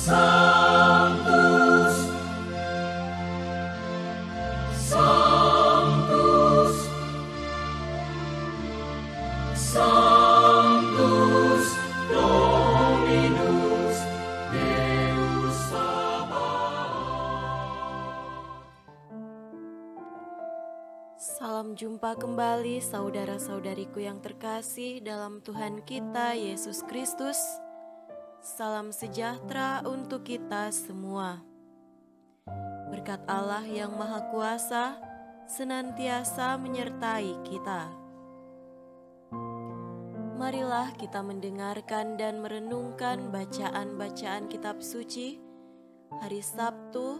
Sanctus, Sanctus, Sanctus Dominus Deus Sabaoth. Salam jumpa kembali saudara-saudariku yang terkasih dalam Tuhan kita Yesus Kristus. Salam sejahtera untuk kita semua. Berkat Allah yang Maha Kuasa senantiasa menyertai kita. Marilah kita mendengarkan dan merenungkan bacaan-bacaan kitab suci hari Sabtu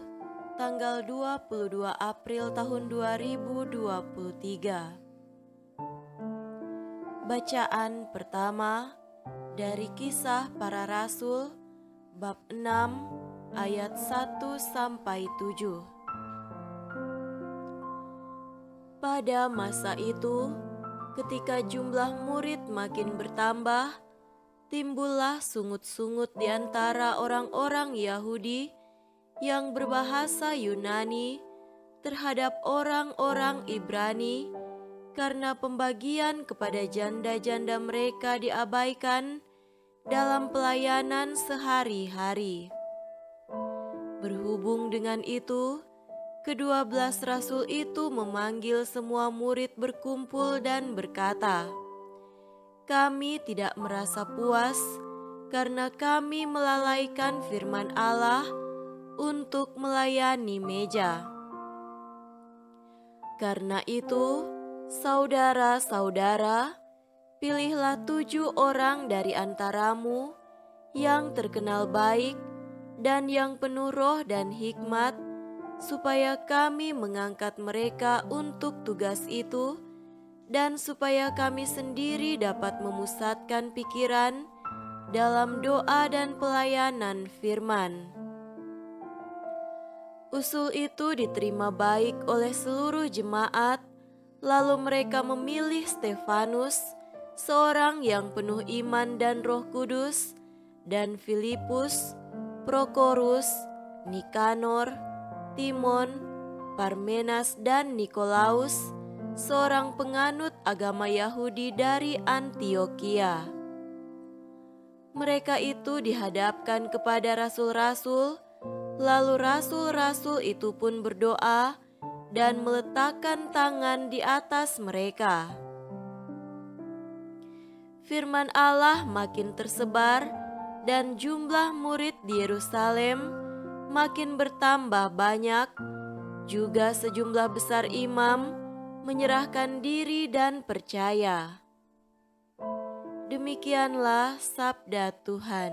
tanggal 22 April tahun 2023. Bacaan pertama dari Kisah Para Rasul bab 6 ayat 1 sampai 7. Pada masa itu, ketika jumlah murid makin bertambah, timbullah sungut-sungut di antara orang-orang Yahudi yang berbahasa Yunani terhadap orang-orang Ibrani, karena pembagian kepada janda-janda mereka diabaikan dalam pelayanan sehari-hari. Berhubung dengan itu, ke-12 rasul itu memanggil semua murid berkumpul dan berkata, "Kami tidak merasa puas karena kami melalaikan firman Allah untuk melayani meja. Karena itu, saudara-saudara, pilihlah 7 orang dari antaramu yang terkenal baik dan yang penuh roh dan hikmat, supaya kami mengangkat mereka untuk tugas itu, dan supaya kami sendiri dapat memusatkan pikiran dalam doa dan pelayanan firman." Usul itu diterima baik oleh seluruh jemaat. Lalu mereka memilih Stefanus, seorang yang penuh iman dan Roh Kudus, dan Filipus, Prokorus, Nikanor, Timon, Parmenas, dan Nikolaus, seorang penganut agama Yahudi dari Antiokhia. Mereka itu dihadapkan kepada rasul-rasul, lalu rasul-rasul itu pun berdoa dan meletakkan tangan di atas mereka. Firman Allah makin tersebar dan jumlah murid di Yerusalem makin bertambah banyak. Juga sejumlah besar imam menyerahkan diri dan percaya. Demikianlah sabda Tuhan.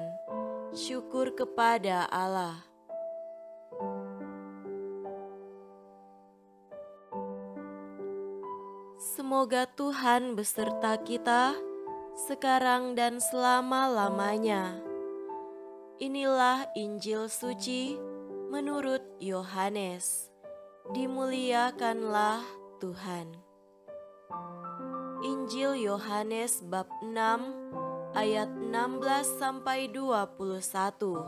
Syukur kepada Allah. Semoga Tuhan beserta kita sekarang dan selama-lamanya. Inilah Injil suci menurut Yohanes. Dimuliakanlah Tuhan. Injil Yohanes bab 6 ayat 16 sampai 21.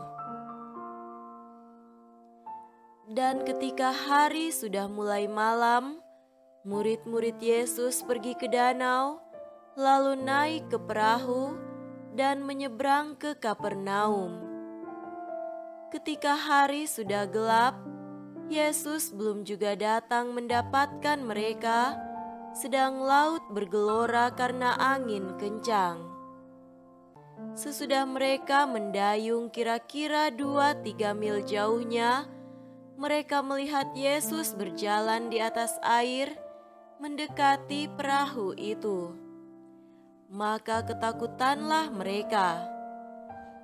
Dan ketika hari sudah mulai malam, murid-murid Yesus pergi ke danau, lalu naik ke perahu dan menyeberang ke Kapernaum. Ketika hari sudah gelap, Yesus belum juga datang mendapatkan mereka, sedang laut bergelora karena angin kencang. Sesudah mereka mendayung kira-kira 2-3 mil jauhnya, mereka melihat Yesus berjalan di atas air mendekati perahu itu. Maka ketakutanlah mereka.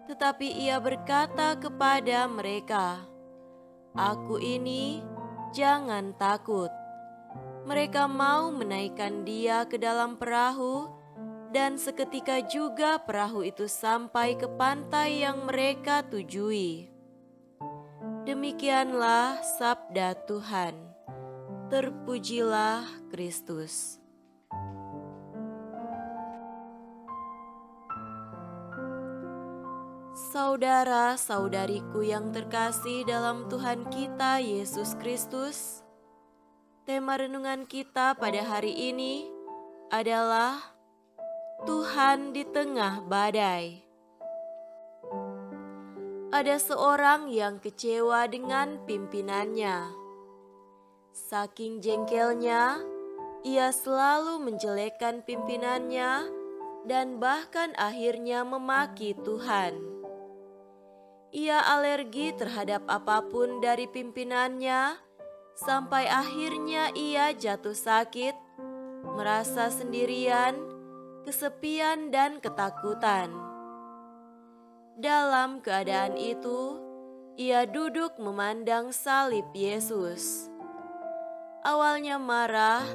Tetapi ia berkata kepada mereka, "Aku ini, jangan takut." Mereka mau menaikkan dia ke dalam perahu, dan seketika juga perahu itu sampai ke pantai yang mereka tujui. Demikianlah sabda Tuhan. Terpujilah Kristus. Saudara-saudariku yang terkasih dalam Tuhan kita Yesus Kristus, tema renungan kita pada hari ini adalah Tuhan di tengah badai. Ada seorang yang kecewa dengan pimpinannya. Saking jengkelnya, ia selalu menjelekkan pimpinannya dan bahkan akhirnya memaki Tuhan. Ia alergi terhadap apapun dari pimpinannya, sampai akhirnya ia jatuh sakit, merasa sendirian, kesepian, dan ketakutan. Dalam keadaan itu, ia duduk memandang salib Yesus. Awalnya marah,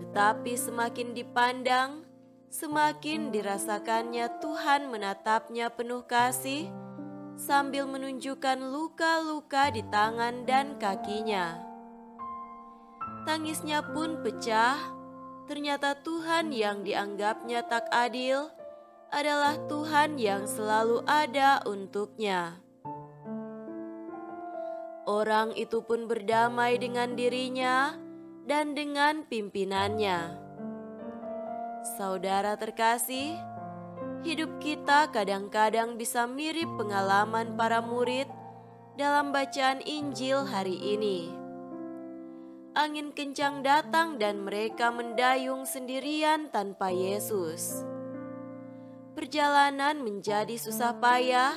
tetapi semakin dipandang, semakin dirasakannya Tuhan menatapnya penuh kasih, sambil menunjukkan luka-luka di tangan dan kakinya. Tangisnya pun pecah. Ternyata Tuhan yang dianggapnya tak adil adalah Tuhan yang selalu ada untuknya. Orang itu pun berdamai dengan dirinya dan dengan pimpinannya. Saudara terkasih, hidup kita kadang-kadang bisa mirip pengalaman para murid dalam bacaan Injil hari ini. Angin kencang datang dan mereka mendayung sendirian tanpa Yesus. Perjalanan menjadi susah payah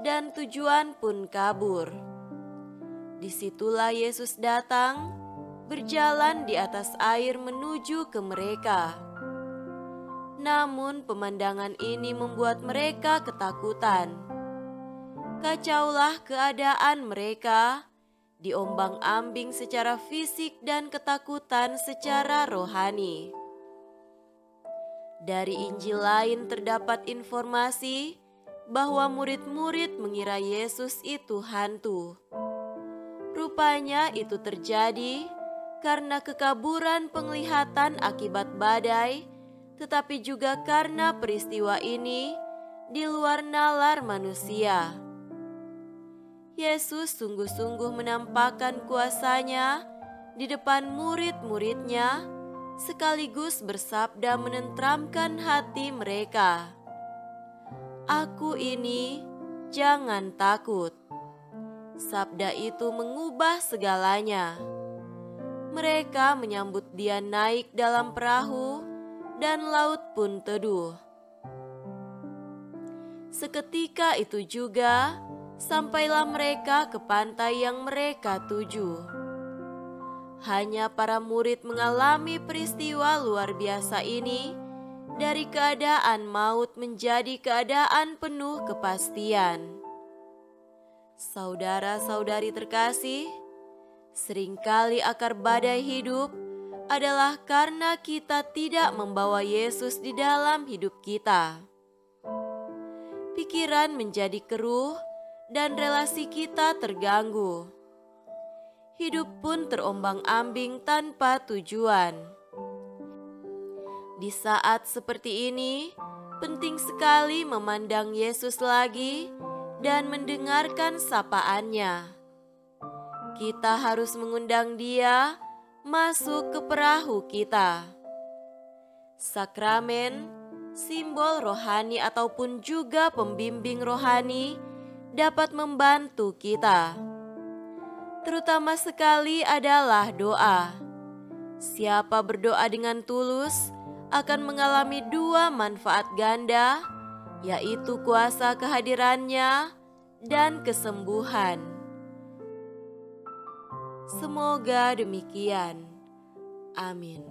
dan tujuan pun kabur. Disitulah Yesus datang, berjalan di atas air menuju ke mereka. Namun pemandangan ini membuat mereka ketakutan. Kacaulah keadaan mereka, diombang-ambing secara fisik dan ketakutan secara rohani. Dari Injil lain terdapat informasi bahwa murid-murid mengira Yesus itu hantu. Rupanya itu terjadi karena kekaburan penglihatan akibat badai, tetapi juga karena peristiwa ini di luar nalar manusia. Yesus sungguh-sungguh menampakkan kuasa-Nya di depan murid-muridnya, sekaligus bersabda menenteramkan hati mereka. "Aku ini, jangan takut." Sabda itu mengubah segalanya. Mereka menyambut Dia naik dalam perahu, dan laut pun teduh. Seketika itu juga, sampailah mereka ke pantai yang mereka tuju. Hanya para murid mengalami peristiwa luar biasa ini, dari keadaan maut menjadi keadaan penuh kepastian. Saudara-saudari terkasih, seringkali akar badai hidup adalah karena kita tidak membawa Yesus di dalam hidup kita. Pikiran menjadi keruh dan relasi kita terganggu. Hidup pun terombang-ambing tanpa tujuan. Di saat seperti ini, penting sekali memandang Yesus lagi dan mendengarkan sapaan-Nya. Kita harus mengundang Dia masuk ke perahu kita. Sakramen, simbol rohani ataupun juga pembimbing rohani dapat membantu kita. Terutama sekali adalah doa. Siapa berdoa dengan tulus akan mengalami dua manfaat ganda, yaitu kuasa kehadiran-Nya dan kesembuhan. Semoga demikian. Amin.